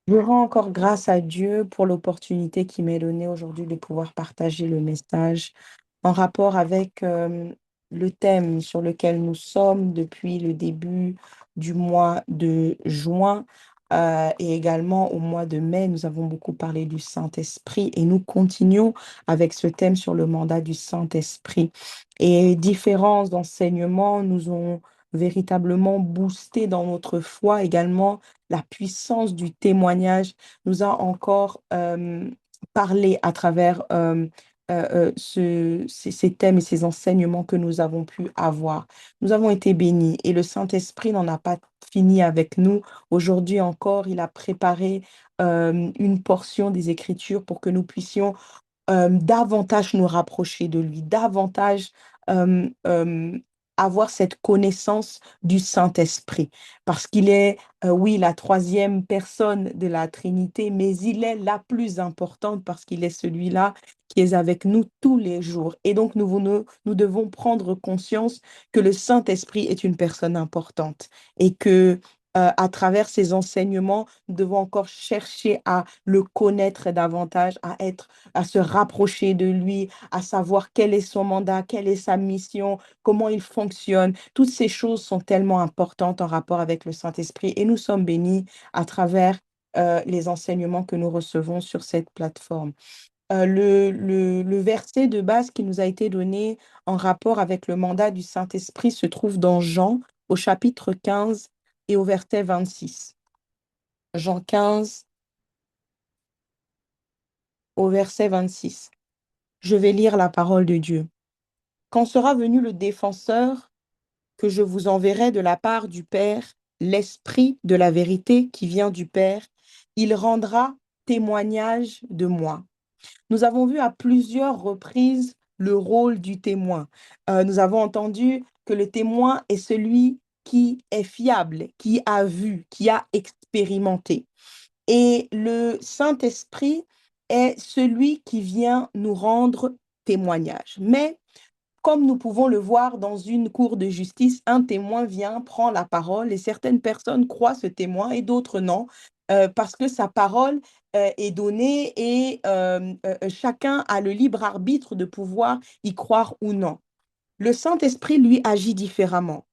Je rends encore grâce à Dieu pour l'opportunité qui m'est donnée aujourd'hui de pouvoir partager le message en rapport avec le thème sur lequel nous sommes depuis le début du mois de juin et également au mois de mai. Nous avons beaucoup parlé du Saint-Esprit et nous continuons avec ce thème sur le mandat du Saint-Esprit. Et différents enseignements nous ont véritablement boosté dans notre foi également la puissance du témoignage nous a encore parlé à travers ces thèmes et ces enseignements que nous avons pu avoir. Nous avons été bénis et le Saint-Esprit n'en a pas fini avec nous. Aujourd'hui encore, il a préparé une portion des Écritures pour que nous puissions davantage nous rapprocher de lui, davantage euh, euh, avoir cette connaissance du Saint-Esprit. Parce qu'il est, oui, la troisième personne de la Trinité, mais il est la plus importante parce qu'il est celui-là qui est avec nous tous les jours. Et donc, nous devons prendre conscience que le Saint-Esprit est une personne importante et que à travers ses enseignements, nous devons encore chercher à le connaître davantage, à se rapprocher de lui, à savoir quel est son mandat, quelle est sa mission, comment il fonctionne. Toutes ces choses sont tellement importantes en rapport avec le Saint-Esprit et nous sommes bénis à travers les enseignements que nous recevons sur cette plateforme. Le verset de base qui nous a été donné en rapport avec le mandat du Saint-Esprit se trouve dans Jean au chapitre 15 et au verset 26. Jean 15 au verset 26. Je vais lire la parole de Dieu. Quand sera venu le défenseur que je vous enverrai de la part du Père, l'Esprit de la vérité qui vient du Père, il rendra témoignage de moi. Nous avons vu à plusieurs reprises le rôle du témoin. Nous avons entendu que le témoin est celui qui est fiable, qui a vu, qui a expérimenté. Et le Saint-Esprit est celui qui vient nous rendre témoignage. Mais comme nous pouvons le voir dans une cour de justice, un témoin vient, prend la parole et certaines personnes croient ce témoin et d'autres non, parce que sa parole est donnée et chacun a le libre arbitre de pouvoir y croire ou non. Le Saint-Esprit, lui, agit différemment.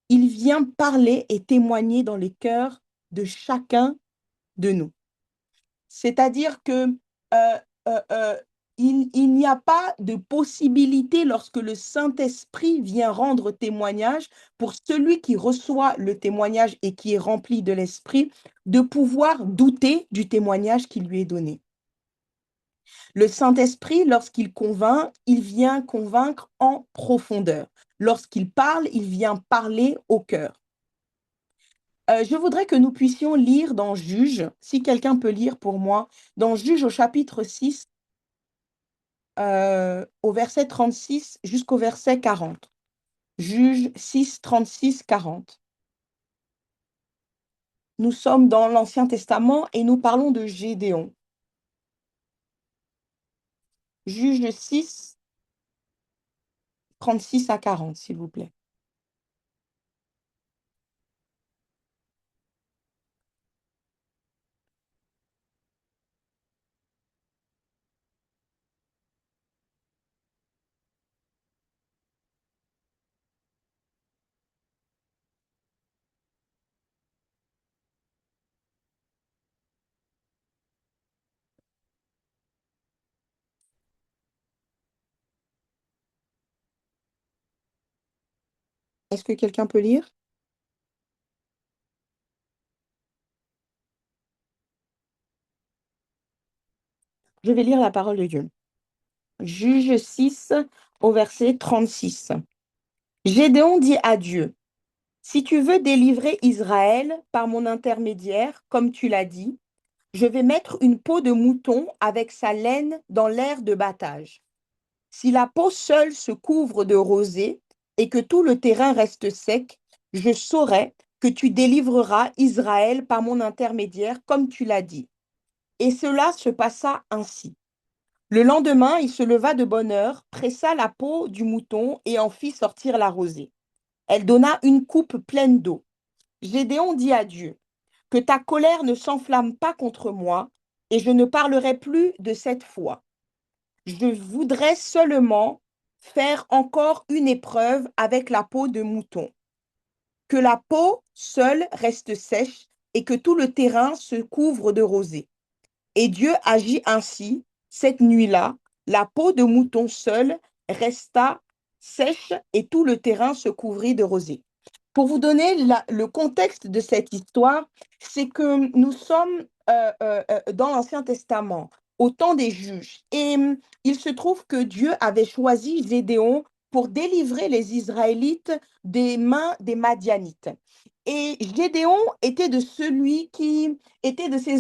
Il vient parler et témoigner dans les cœurs de chacun de nous. C'est-à-dire que euh, euh, euh, il n'y a pas de possibilité lorsque le Saint-Esprit vient rendre témoignage pour celui qui reçoit le témoignage et qui est rempli de l'Esprit de pouvoir douter du témoignage qui lui est donné. Le Saint-Esprit, lorsqu'il convainc, il vient convaincre en profondeur. Lorsqu'il parle, il vient parler au cœur. Je voudrais que nous puissions lire dans Juge, si quelqu'un peut lire pour moi, dans Juge au chapitre 6, au verset 36 jusqu'au verset 40. Juge 6, 36, 40. Nous sommes dans l'Ancien Testament et nous parlons de Gédéon. Juge 6, 36 à 40, s'il vous plaît. Est-ce que quelqu'un peut lire? Je vais lire la parole de Dieu. Juge 6 au verset 36. Gédéon dit à Dieu, si tu veux délivrer Israël par mon intermédiaire, comme tu l'as dit, je vais mettre une peau de mouton avec sa laine dans l'aire de battage. Si la peau seule se couvre de rosée et que tout le terrain reste sec, je saurai que tu délivreras Israël par mon intermédiaire, comme tu l'as dit. Et cela se passa ainsi. Le lendemain, il se leva de bonne heure, pressa la peau du mouton et en fit sortir la rosée. Elle donna une coupe pleine d'eau. Gédéon dit à Dieu, que ta colère ne s'enflamme pas contre moi, et je ne parlerai plus de cette foi. Je voudrais seulement faire encore une épreuve avec la peau de mouton, que la peau seule reste sèche et que tout le terrain se couvre de rosée. Et Dieu agit ainsi. Cette nuit-là, la peau de mouton seule resta sèche et tout le terrain se couvrit de rosée. Pour vous donner le contexte de cette histoire, c'est que nous sommes dans l'Ancien Testament, au temps des juges. Et il se trouve que Dieu avait choisi Gédéon pour délivrer les Israélites des mains des Madianites. Et Gédéon était de ces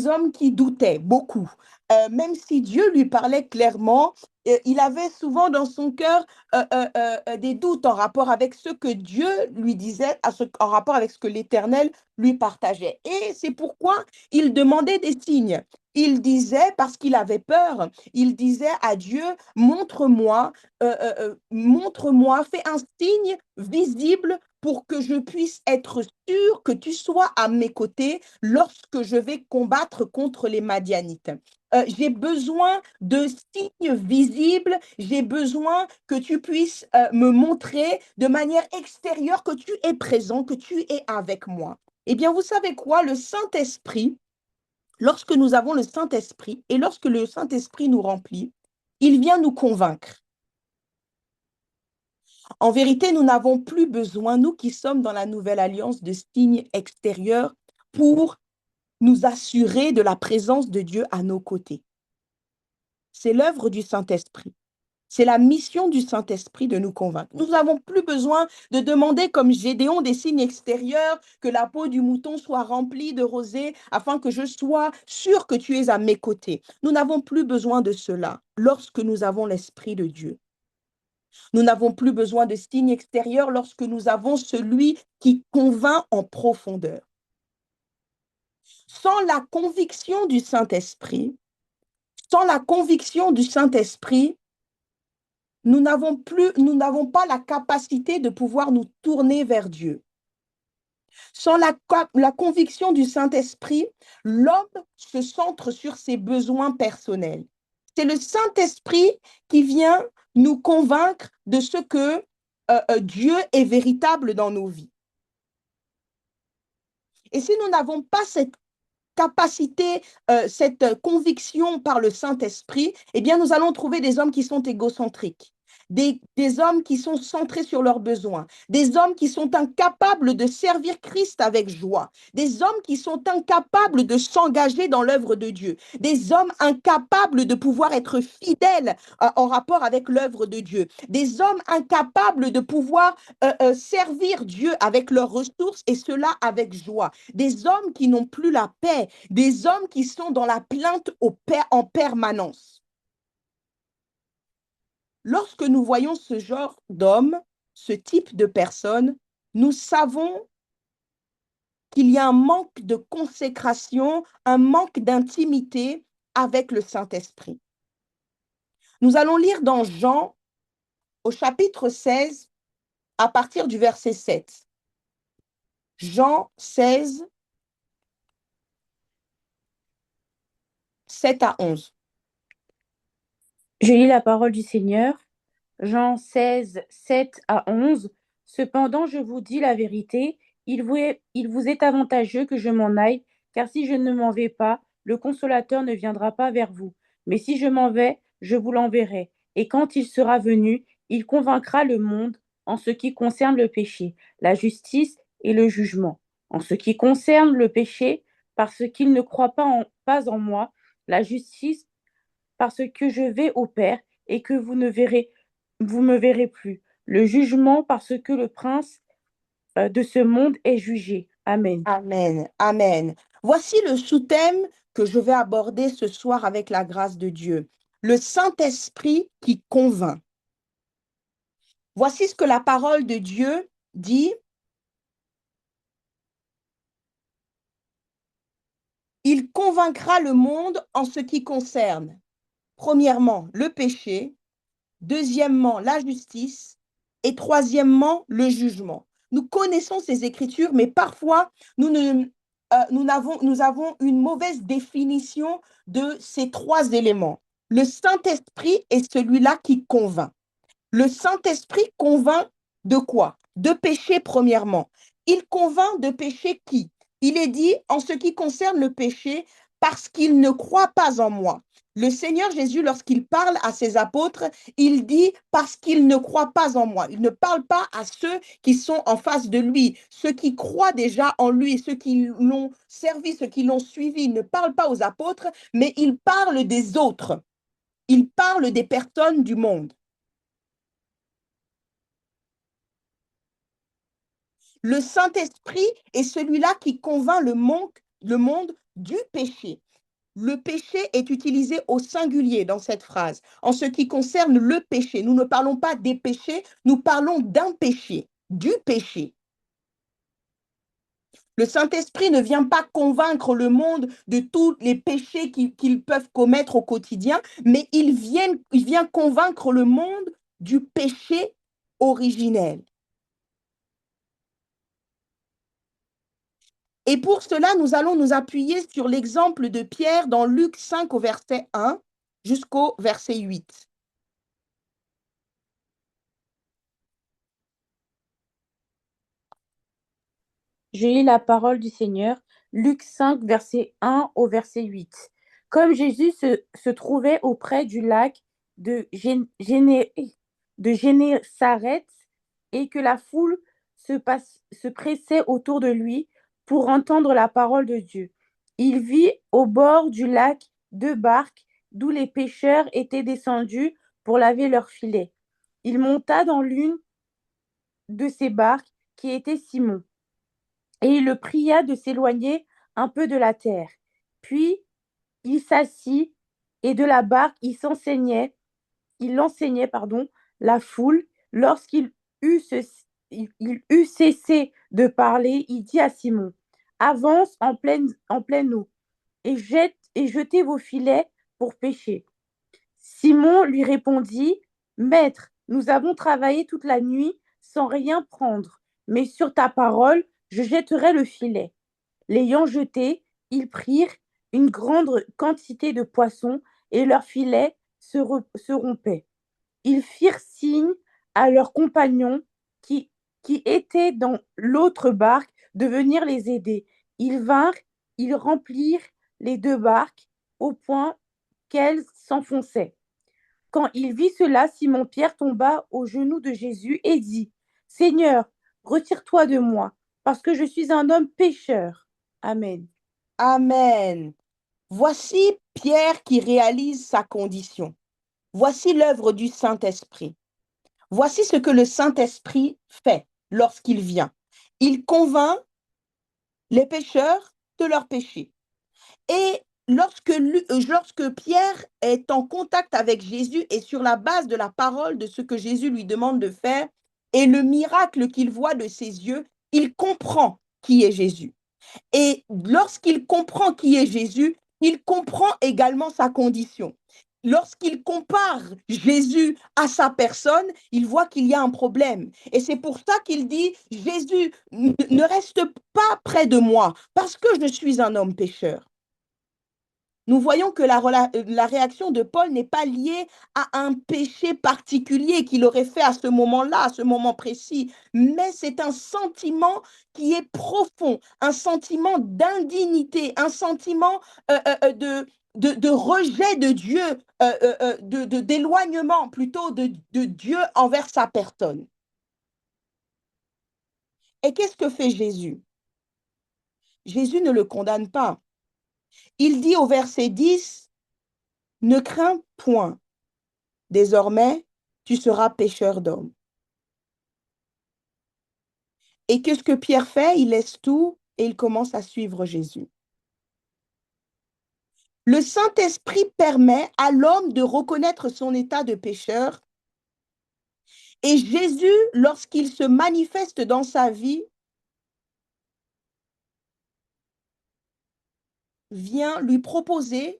hommes qui doutaient beaucoup. Même si Dieu lui parlait clairement, il avait souvent dans son cœur des doutes en rapport avec ce que Dieu lui disait, en rapport avec ce que l'Éternel lui partageait. Et c'est pourquoi il demandait des signes. Il disait, parce qu'il avait peur, il disait à Dieu, montre-moi, fais un signe visible pour que je puisse être sûr que tu sois à mes côtés lorsque je vais combattre contre les Madianites. J'ai besoin de signes visibles, j'ai besoin que tu puisses me montrer de manière extérieure que tu es présent, que tu es avec moi. Eh bien, vous savez quoi? Le Saint-Esprit, lorsque nous avons le Saint-Esprit et lorsque le Saint-Esprit nous remplit, il vient nous convaincre. En vérité, nous n'avons plus besoin, nous qui sommes dans la nouvelle alliance, de signes extérieurs pour nous assurer de la présence de Dieu à nos côtés. C'est l'œuvre du Saint-Esprit. C'est la mission du Saint-Esprit de nous convaincre. Nous n'avons plus besoin de demander comme Gédéon des signes extérieurs, que la peau du mouton soit remplie de rosée afin que je sois sûr que tu es à mes côtés. Nous n'avons plus besoin de cela lorsque nous avons l'Esprit de Dieu. Nous n'avons plus besoin de signes extérieurs lorsque nous avons celui qui convainc en profondeur. Sans la conviction du Saint-Esprit, sans la conviction du Saint-Esprit, nous n'avons pas la capacité de pouvoir nous tourner vers Dieu. Sans la conviction du Saint-Esprit, l'homme se centre sur ses besoins personnels. C'est le Saint-Esprit qui vient nous convaincre de ce que Dieu est véritable dans nos vies. Et si nous n'avons pas cette capacité, cette conviction par le Saint-Esprit, eh bien, nous allons trouver des hommes qui sont égocentriques, des hommes qui sont centrés sur leurs besoins, des hommes qui sont incapables de servir Christ avec joie, des hommes qui sont incapables de s'engager dans l'œuvre de Dieu, des hommes incapables de pouvoir être fidèles en rapport avec l'œuvre de Dieu, des hommes incapables de pouvoir servir Dieu avec leurs ressources et cela avec joie, des hommes qui n'ont plus la paix, des hommes qui sont dans la plainte en permanence. Lorsque nous voyons ce genre d'hommes, ce type de personnes, nous savons qu'il y a un manque de consécration, un manque d'intimité avec le Saint-Esprit. Nous allons lire dans Jean, au chapitre 16, à partir du verset 7. Jean 16, 7 à 11. Je lis la parole du Seigneur. Jean 16, 7 à 11. Cependant, je vous dis la vérité, il vous est avantageux que je m'en aille, car si je ne m'en vais pas, le Consolateur ne viendra pas vers vous. Mais si je m'en vais, je vous l'enverrai. Et quand il sera venu, il convaincra le monde en ce qui concerne le péché, la justice et le jugement. En ce qui concerne le péché, parce qu'il ne croit pas en moi, la justice, parce que je vais au Père et que vous me verrez plus. Le jugement parce que le prince de ce monde est jugé. Amen. Amen, amen. Voici le sous-thème que je vais aborder ce soir avec la grâce de Dieu. Le Saint-Esprit qui convainc. Voici ce que la parole de Dieu dit. Il convaincra le monde en ce qui concerne, premièrement, le péché, deuxièmement, la justice et troisièmement, le jugement. Nous connaissons ces écritures, mais parfois, nous ne nous avons une mauvaise définition de ces trois éléments. Le Saint-Esprit est celui-là qui convainc. Le Saint-Esprit convainc de quoi? De péché, premièrement. Il convainc de péché qui? Il est dit, en ce qui concerne le péché, parce qu'il ne croit pas en moi. Le Seigneur Jésus, lorsqu'il parle à ses apôtres, il dit parce qu'il ne croit pas en moi. Il ne parle pas à ceux qui sont en face de lui, ceux qui croient déjà en lui, ceux qui l'ont servi, ceux qui l'ont suivi. Il ne parle pas aux apôtres, mais il parle des autres. Il parle des personnes du monde. Le Saint-Esprit est celui-là qui convainc le monde du péché. Le péché est utilisé au singulier dans cette phrase. En ce qui concerne le péché, nous ne parlons pas des péchés, nous parlons d'un péché, du péché. Le Saint-Esprit ne vient pas convaincre le monde de tous les péchés qu'ils peuvent commettre au quotidien, mais il vient convaincre le monde du péché originel. Et pour cela, nous allons nous appuyer sur l'exemple de Pierre dans Luc 5 au verset 1 jusqu'au verset 8. Je lis la parole du Seigneur, Luc 5, verset 1 au verset 8. Comme Jésus se trouvait auprès du lac de, de Génésareth et que la foule se pressait autour de lui pour entendre la parole de Dieu, il vit au bord du lac deux barques d'où les pêcheurs étaient descendus pour laver leurs filets. Il monta dans l'une de ces barques qui était Simon et il le pria de s'éloigner un peu de la terre. Puis il s'assit et de la barque il enseignait la foule. Lorsqu'il eut, il eut cessé de parler, il dit à Simon, avance en pleine eau et jetez vos filets pour pêcher. Simon lui répondit, Maître, nous avons travaillé toute la nuit sans rien prendre, mais sur ta parole, je jetterai le filet. L'ayant jeté, ils prirent une grande quantité de poissons et leur filet se rompait. Ils firent signe à leurs compagnons qui, qui étaient dans l'autre barque de venir les aider. Ils vinrent, ils remplirent les deux barques au point qu'elles s'enfonçaient. Quand il vit cela, Simon-Pierre tomba aux genoux de Jésus et dit, Seigneur, retire-toi de moi, parce que je suis un homme pécheur. Amen. Amen. Voici Pierre qui réalise sa condition. Voici l'œuvre du Saint-Esprit. Voici ce que le Saint-Esprit fait lorsqu'il vient. Il convainc les pécheurs de leur péché. Et lorsque Pierre est en contact avec Jésus et sur la base de la parole de ce que Jésus lui demande de faire et le miracle qu'il voit de ses yeux, il comprend qui est Jésus. Et lorsqu'il comprend qui est Jésus, il comprend également sa condition. Lorsqu'il compare Jésus à sa personne, il voit qu'il y a un problème. Et c'est pour ça qu'il dit, Jésus, ne reste pas près de moi parce que je suis un homme pécheur. Nous voyons que la réaction de Paul n'est pas liée à un péché particulier qu'il aurait fait à ce moment-là, à ce moment précis, mais c'est un sentiment qui est profond, un sentiment d'indignité, un sentiment de rejet de Dieu, d'éloignement plutôt de Dieu envers sa personne. Et qu'est-ce que fait Jésus? Jésus ne le condamne pas. Il dit au verset 10, ne crains point. Désormais, tu seras pêcheur d'hommes. Et qu'est-ce que Pierre fait? Il laisse tout et il commence à suivre Jésus. Le Saint-Esprit permet à l'homme de reconnaître son état de pécheur. Et Jésus, lorsqu'il se manifeste dans sa vie, vient lui proposer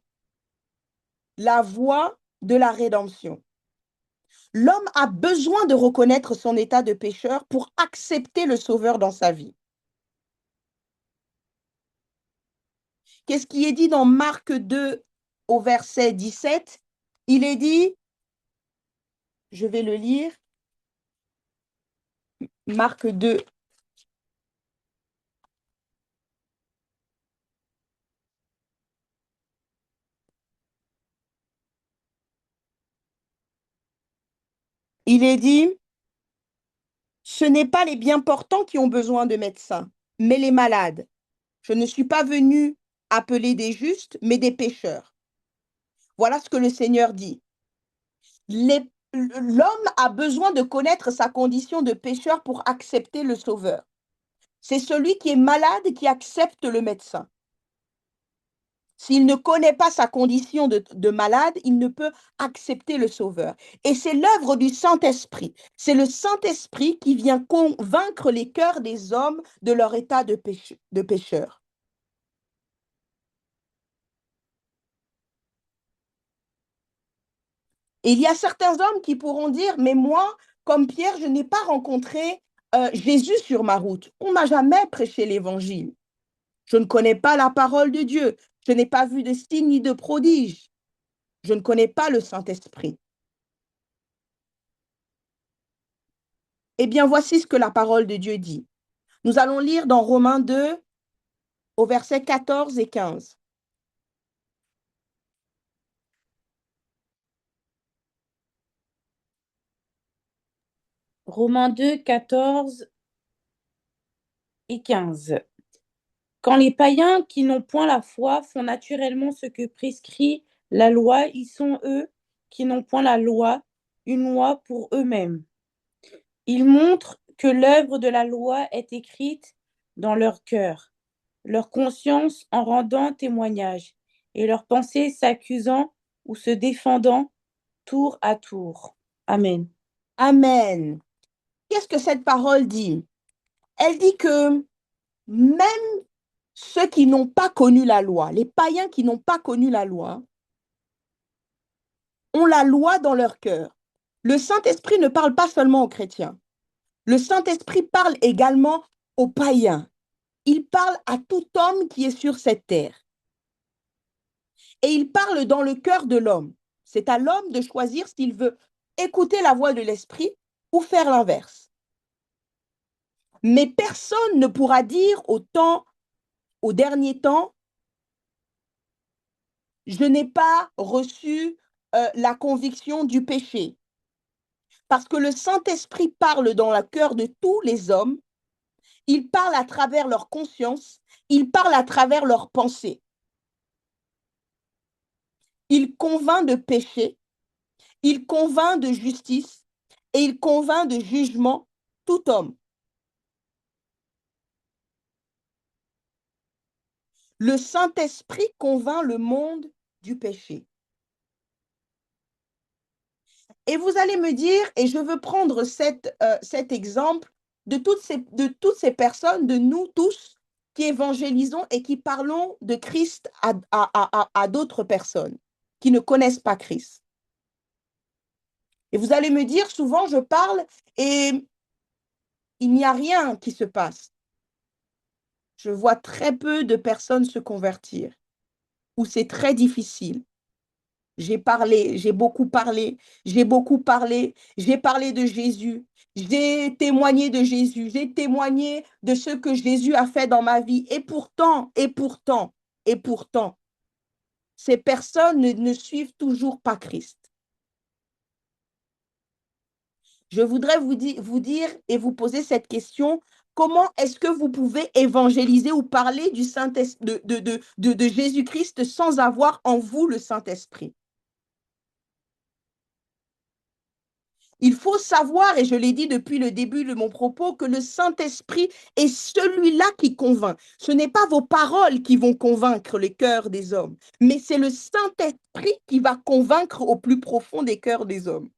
la voie de la rédemption. L'homme a besoin de reconnaître son état de pécheur pour accepter le Sauveur dans sa vie. Qu'est-ce qui est dit dans Marc 2 au verset 17? Il est dit, je vais le lire, Marc 2. Il est dit, ce n'est pas les bien portants qui ont besoin de médecins, mais les malades. Je ne suis pas venu appeler des justes, mais des pécheurs. Voilà ce que le Seigneur dit. L'homme a besoin de connaître sa condition de pécheur pour accepter le Sauveur. C'est celui qui est malade qui accepte le médecin. S'il ne connaît pas sa condition de malade, il ne peut accepter le Sauveur. Et c'est l'œuvre du Saint-Esprit. C'est le Saint-Esprit qui vient convaincre les cœurs des hommes de leur état de pécheur. Et il y a certains hommes qui pourront dire, mais moi, comme Pierre, je n'ai pas rencontré Jésus sur ma route. On ne m'a jamais prêché l'évangile. Je ne connais pas la parole de Dieu. Je n'ai pas vu de signe ni de prodige. Je ne connais pas le Saint-Esprit. Eh bien, voici ce que la parole de Dieu dit. Nous allons lire dans Romains 2, au verset 14 et 15. Romains 2, 14 et 15. Quand les païens qui n'ont point la foi font naturellement ce que prescrit la loi, ils sont eux qui n'ont point la loi, une loi pour eux-mêmes. Ils montrent que l'œuvre de la loi est écrite dans leur cœur, leur conscience en rendant témoignage, et leurs pensées s'accusant ou se défendant tour à tour. Amen. Amen. Qu'est-ce que cette parole dit? Elle dit que même ceux qui n'ont pas connu la loi, les païens qui n'ont pas connu la loi, ont la loi dans leur cœur. Le Saint-Esprit ne parle pas seulement aux chrétiens. Le Saint-Esprit parle également aux païens. Il parle à tout homme qui est sur cette terre. Et il parle dans le cœur de l'homme. C'est à l'homme de choisir s'il veut écouter la voix de l'Esprit ou faire l'inverse. Mais personne ne pourra dire au dernier temps, je n'ai pas reçu la conviction du péché. Parce que le Saint-Esprit parle dans le cœur de tous les hommes, il parle à travers leur conscience, il parle à travers leurs pensées. Il convainc de péché, il convainc de justice et il convainc de jugement tout homme. Le Saint-Esprit convainc le monde du péché. Et vous allez me dire, et je veux prendre cet exemple de toutes ces personnes, de nous tous, qui évangélisons et qui parlons de Christ à d'autres personnes qui ne connaissent pas Christ. Et vous allez me dire, souvent je parle et il n'y a rien qui se passe. Je vois très peu de personnes se convertir, ou c'est très difficile. J'ai parlé, j'ai beaucoup parlé, j'ai beaucoup parlé, j'ai parlé de Jésus, j'ai témoigné de Jésus, j'ai témoigné de ce que Jésus a fait dans ma vie. Et pourtant, ces personnes ne suivent toujours pas Christ. Je voudrais vous dire et vous poser cette question. Comment est-ce que vous pouvez évangéliser ou parler du de Jésus-Christ sans avoir en vous le Saint-Esprit? Il faut savoir, et je l'ai dit depuis le début de mon propos, que le Saint-Esprit est celui-là qui convainc. Ce n'est pas vos paroles qui vont convaincre les cœurs des hommes, mais c'est le Saint-Esprit qui va convaincre au plus profond des cœurs des hommes.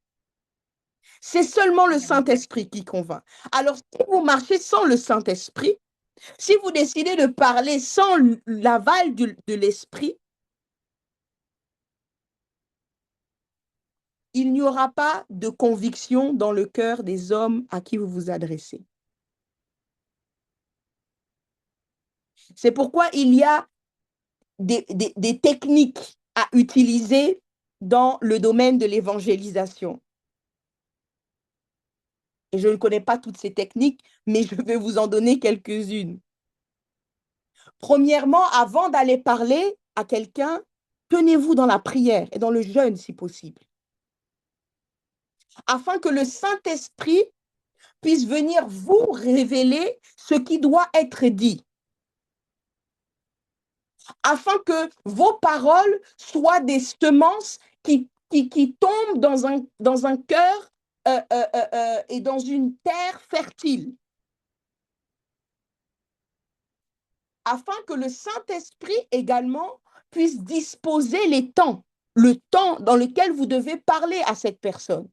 C'est seulement le Saint-Esprit qui convainc. Alors, si vous marchez sans le Saint-Esprit, si vous décidez de parler sans l'aval de l'Esprit, il n'y aura pas de conviction dans le cœur des hommes à qui vous vous adressez. C'est pourquoi il y a des techniques à utiliser dans le domaine de l'évangélisation. Et je ne connais pas toutes ces techniques, mais je vais vous en donner quelques-unes. Premièrement, avant d'aller parler à quelqu'un, tenez-vous dans la prière et dans le jeûne si possible, afin que le Saint-Esprit puisse venir vous révéler ce qui doit être dit, afin que vos paroles soient des semences qui tombent dans un cœur et dans une terre fertile, afin que le Saint-Esprit également puisse disposer le temps dans lequel vous devez parler à cette personne.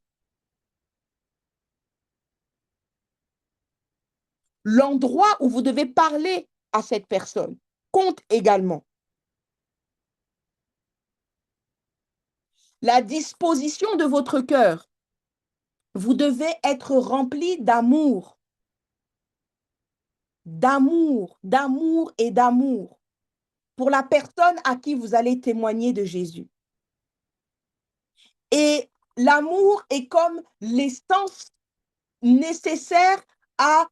L'endroit où vous devez parler à cette personne compte également. La disposition de votre cœur. Vous devez être rempli d'amour, d'amour et d'amour pour la personne à qui vous allez témoigner de Jésus. Et l'amour est comme l'essence nécessaire à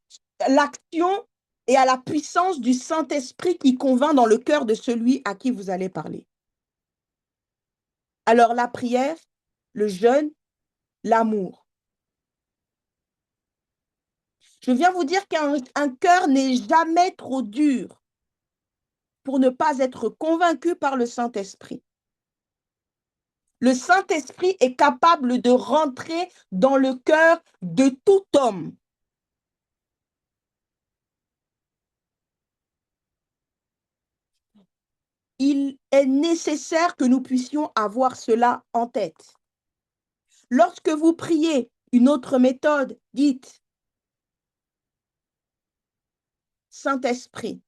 l'action et à la puissance du Saint-Esprit qui convainc dans le cœur de celui à qui vous allez parler. Alors la prière, le jeûne, l'amour. Je viens vous dire qu'un cœur n'est jamais trop dur pour ne pas être convaincu par le Saint-Esprit. Le Saint-Esprit est capable de rentrer dans le cœur de tout homme. Il est nécessaire que nous puissions avoir cela en tête. Lorsque vous priez, une autre méthode, dites Saint-Esprit,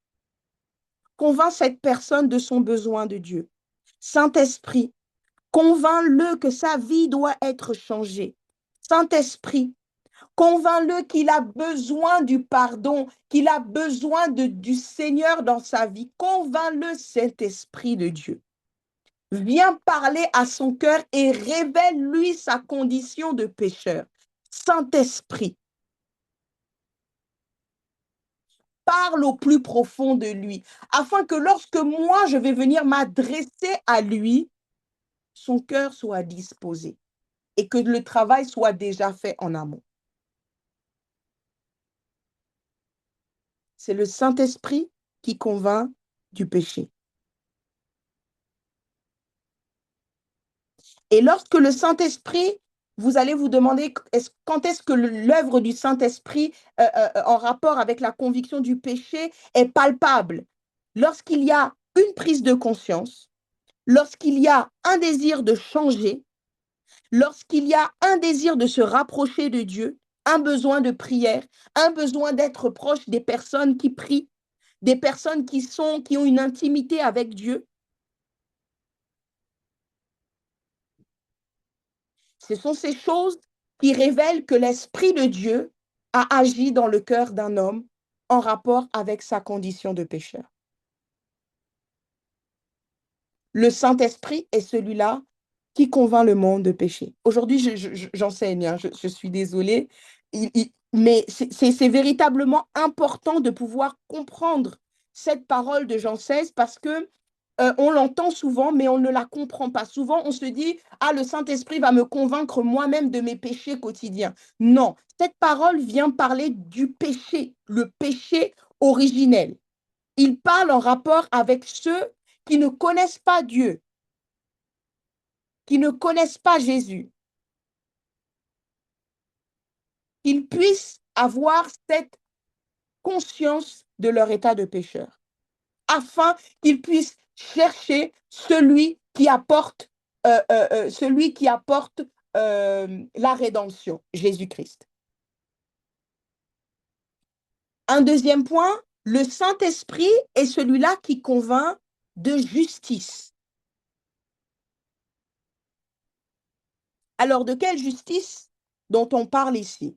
convainc cette personne de son besoin de Dieu. Saint-Esprit, convainc-le que sa vie doit être changée. Saint-Esprit, convainc-le qu'il a besoin du pardon, qu'il a besoin du Seigneur dans sa vie. Convainc-le, Saint-Esprit de Dieu. Viens parler à son cœur et révèle-lui sa condition de pécheur. Saint-Esprit, parle au plus profond de lui, afin que lorsque moi, je vais venir m'adresser à lui, son cœur soit disposé et que le travail soit déjà fait en amont. C'est le Saint-Esprit qui convainc du péché. Et lorsque le Saint-Esprit, vous allez vous demander quand est-ce que l'œuvre du Saint-Esprit en rapport avec la conviction du péché est palpable. Lorsqu'il y a une prise de conscience, lorsqu'il y a un désir de changer, lorsqu'il y a un désir de se rapprocher de Dieu, un besoin de prière, un besoin d'être proche des personnes qui prient, des personnes qui ont une intimité avec Dieu. Ce sont ces choses qui révèlent que l'Esprit de Dieu a agi dans le cœur d'un homme en rapport avec sa condition de pécheur. Le Saint-Esprit est celui-là qui convainc le monde de péché. Aujourd'hui, j'enseigne, hein, je suis désolée, mais c'est véritablement important de pouvoir comprendre cette parole de Jean XVI parce que on l'entend souvent, mais on ne la comprend pas. Souvent, on se dit, ah, le Saint-Esprit va me convaincre moi-même de mes péchés quotidiens. Non, cette parole vient parler du péché, le péché originel. Il parle en rapport avec ceux qui ne connaissent pas Dieu, qui ne connaissent pas Jésus. Qu'ils puissent avoir cette conscience de leur état de pécheur, afin qu'ils puissent chercher celui qui apporte la rédemption, Jésus-Christ. Un deuxième point, le Saint-Esprit est celui-là qui convainc de justice. Alors, de quelle justice dont on parle ici?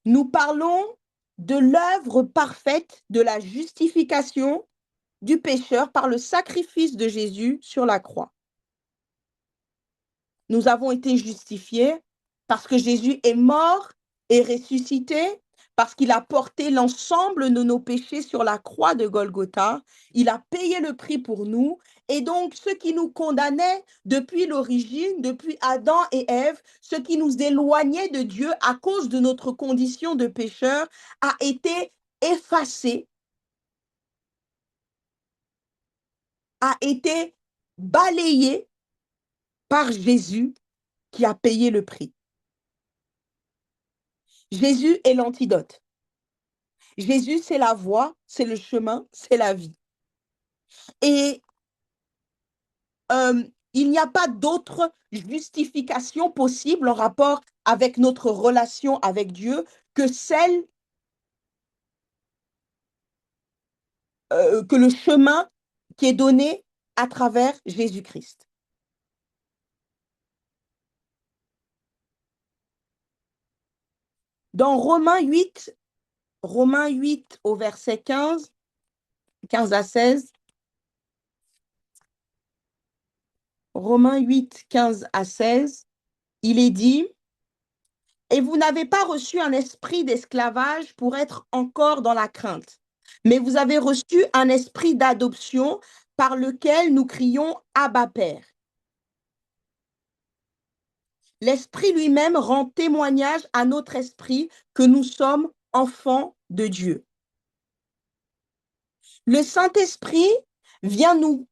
Nous parlons de l'œuvre parfaite de la justification du pécheur par le sacrifice de Jésus sur la croix. Nous avons été justifiés parce que Jésus est mort et ressuscité, parce qu'il a porté l'ensemble de nos péchés sur la croix de Golgotha. Il a payé le prix pour nous. Et donc, ce qui nous condamnait depuis l'origine, depuis Adam et Ève, ce qui nous éloignait de Dieu à cause de notre condition de pécheur, a été effacé, a été balayé par Jésus qui a payé le prix. Jésus est l'antidote. Jésus, c'est la voie, c'est le chemin, c'est la vie. Et il n'y a pas d'autre justification possible en rapport avec notre relation avec Dieu que celle, que le chemin qui est donné à travers Jésus-Christ. Dans Romains 8 au verset 15 à 16, Romains 8, 15 à 16, il est dit: Et vous n'avez pas reçu un esprit d'esclavage pour être encore dans la crainte, mais vous avez reçu un esprit d'adoption par lequel nous crions Abba Père. L'Esprit lui-même rend témoignage à notre esprit que nous sommes enfants de Dieu. Le Saint-Esprit vient nous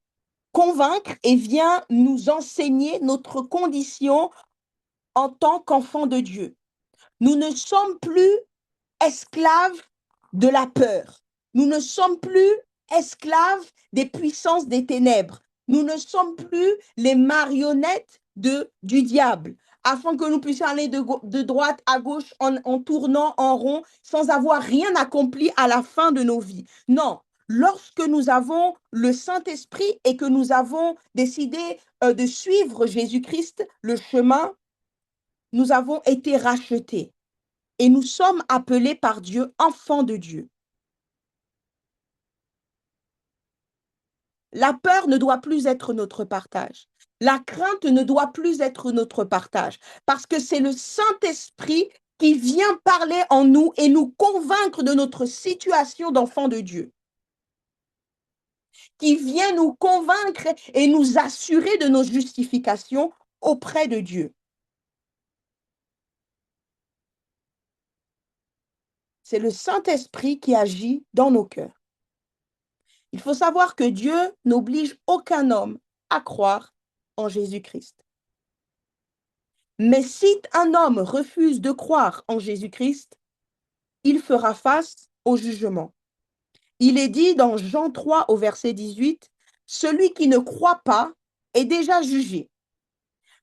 convaincre et vient nous enseigner notre condition en tant qu'enfants de Dieu. Nous ne sommes plus esclaves de la peur. Nous ne sommes plus esclaves des puissances des ténèbres. Nous ne sommes plus les marionnettes du diable, afin que nous puissions aller de droite à gauche en tournant en rond sans avoir rien accompli à la fin de nos vies. Non, lorsque nous avons le Saint-Esprit et que nous avons décidé de suivre Jésus-Christ, le chemin, nous avons été rachetés. Et nous sommes appelés par Dieu enfants de Dieu. La peur ne doit plus être notre partage. La crainte ne doit plus être notre partage. Parce que c'est le Saint-Esprit qui vient parler en nous et nous convaincre de notre situation d'enfants de Dieu. Qui vient nous convaincre et nous assurer de nos justifications auprès de Dieu. C'est le Saint-Esprit qui agit dans nos cœurs. Il faut savoir que Dieu n'oblige aucun homme à croire en Jésus-Christ. Mais si un homme refuse de croire en Jésus-Christ, il fera face au jugement. Il est dit dans Jean 3 au verset 18, « Celui qui ne croit pas est déjà jugé,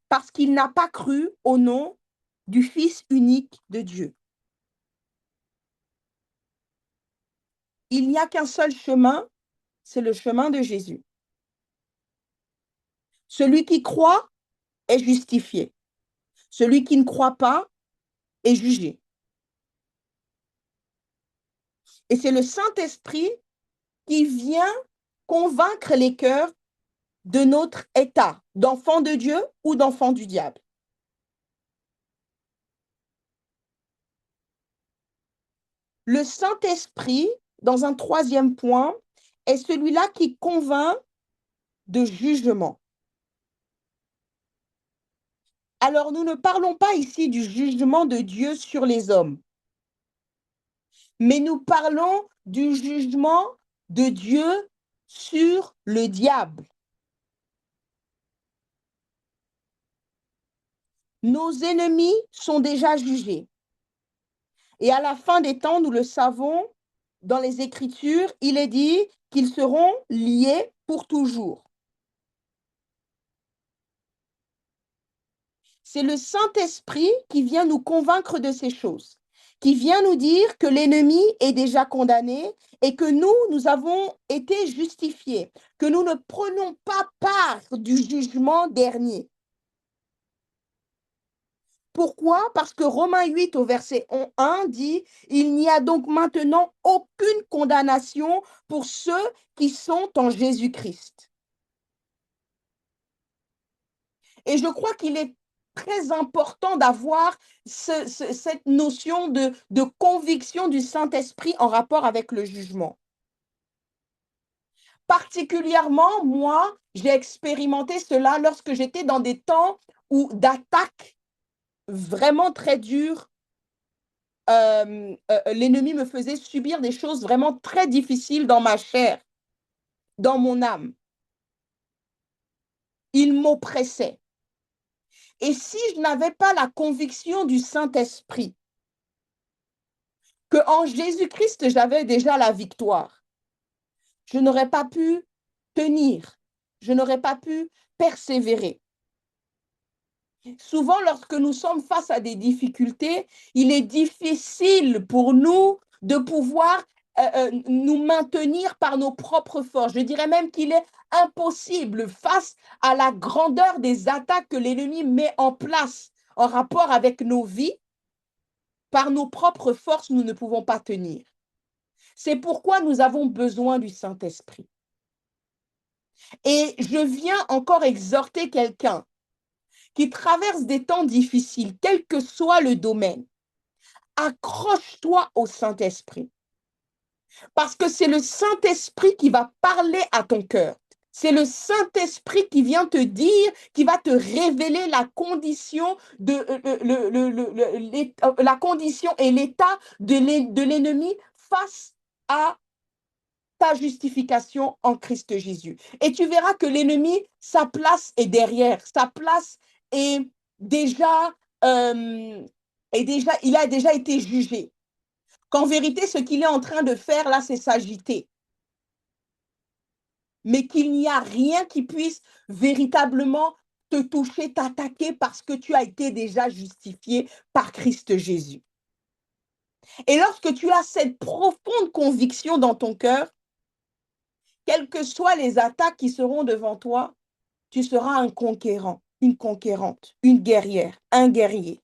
parce qu'il n'a pas cru au nom du Fils unique de Dieu. » Il n'y a qu'un seul chemin, c'est le chemin de Jésus. Celui qui croit est justifié. Celui qui ne croit pas est jugé. Et c'est le Saint-Esprit qui vient convaincre les cœurs de notre état d'enfant de Dieu ou d'enfant du diable. Le Saint-Esprit, dans un troisième point, est celui-là qui convainc de jugement. Alors, nous ne parlons pas ici du jugement de Dieu sur les hommes, mais nous parlons du jugement de Dieu sur le diable. Nos ennemis sont déjà jugés. Et à la fin des temps, nous le savons, dans les Écritures, il est dit qu'ils seront liés pour toujours. C'est le Saint-Esprit qui vient nous convaincre de ces choses, qui vient nous dire que l'ennemi est déjà condamné et que nous avons été justifiés, que nous ne prenons pas part du jugement dernier. Pourquoi? Parce que Romains 8 au verset 1 dit, il n'y a donc maintenant aucune condamnation pour ceux qui sont en Jésus-Christ. Et je crois qu'il est très important d'avoir cette notion de conviction du Saint-Esprit en rapport avec le jugement. Particulièrement, moi, j'ai expérimenté cela lorsque j'étais dans des temps d'attaques vraiment très dures. L'ennemi me faisait subir des choses vraiment très difficiles dans ma chair, dans mon âme. Il m'oppressait. Et si je n'avais pas la conviction du Saint-Esprit qu'en Jésus-Christ, j'avais déjà la victoire, je n'aurais pas pu tenir, je n'aurais pas pu persévérer. Souvent, lorsque nous sommes face à des difficultés, il est difficile pour nous de pouvoir nous maintenir par nos propres forces. Je dirais même qu'il est impossible face à la grandeur des attaques que l'ennemi met en place en rapport avec nos vies. Par nos propres forces, nous ne pouvons pas tenir. C'est pourquoi nous avons besoin du Saint-Esprit. Et je viens encore exhorter quelqu'un qui traverse des temps difficiles, quel que soit le domaine. Accroche-toi au Saint-Esprit. Parce que c'est le Saint-Esprit qui va parler à ton cœur. C'est le Saint-Esprit qui vient te dire, qui va te révéler la condition, la condition et l'état de l'ennemi face à ta justification en Christ Jésus. Et tu verras que l'ennemi, sa place est derrière, sa place est déjà, il a déjà été jugé. Qu'en vérité, ce qu'il est en train de faire là, c'est s'agiter. Mais qu'il n'y a rien qui puisse véritablement te toucher, t'attaquer parce que tu as été déjà justifié par Christ Jésus. Et lorsque tu as cette profonde conviction dans ton cœur, quelles que soient les attaques qui seront devant toi, tu seras un conquérant, une conquérante, une guerrière, un guerrier.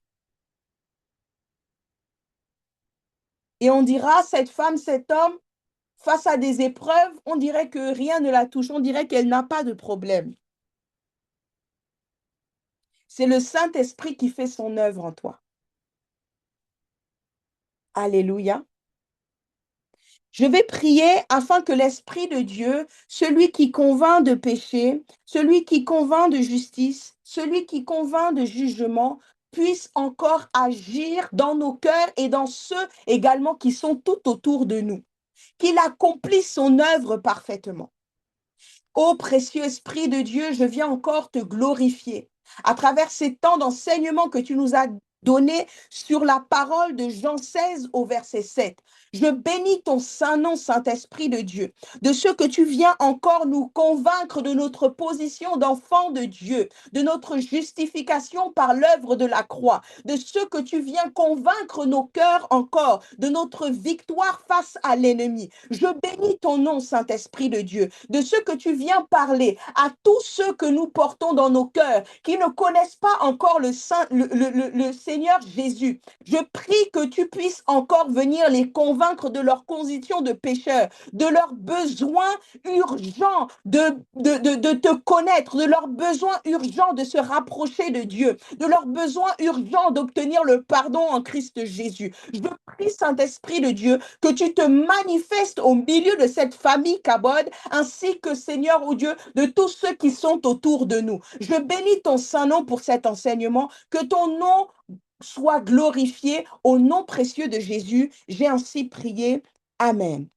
Et on dira, cette femme, cet homme, face à des épreuves, on dirait que rien ne la touche, on dirait qu'elle n'a pas de problème. C'est le Saint-Esprit qui fait son œuvre en toi. Alléluia. Je vais prier afin que l'Esprit de Dieu, celui qui convainc de péché, celui qui convainc de justice, celui qui convainc de jugement, puisse encore agir dans nos cœurs et dans ceux également qui sont tout autour de nous. Qu'il accomplisse son œuvre parfaitement. Ô précieux Esprit de Dieu, je viens encore te glorifier à travers ces temps d'enseignement que tu nous as donnés sur la parole de Jean 16 au verset 7. Je bénis ton saint nom, Saint-Esprit de Dieu, de ce que tu viens encore nous convaincre de notre position d'enfant de Dieu, de notre justification par l'œuvre de la croix, de ce que tu viens convaincre nos cœurs encore, de notre victoire face à l'ennemi. Je bénis ton nom, Saint-Esprit de Dieu, de ce que tu viens parler à tous ceux que nous portons dans nos cœurs, qui ne connaissent pas encore le Seigneur Jésus. Je prie que tu puisses encore venir les convaincre de leur condition de pécheurs, de leur besoin urgent de te connaître, de leur besoin urgent de se rapprocher de Dieu, de leur besoin urgent d'obtenir le pardon en Christ Jésus. Je prie, Saint-Esprit de Dieu, que tu te manifestes au milieu de cette famille Kabod, ainsi que, Seigneur, oh Dieu, de tous ceux qui sont autour de nous. Je bénis ton saint nom pour cet enseignement, que ton nom soit glorifié au nom précieux de Jésus. J'ai ainsi prié. Amen.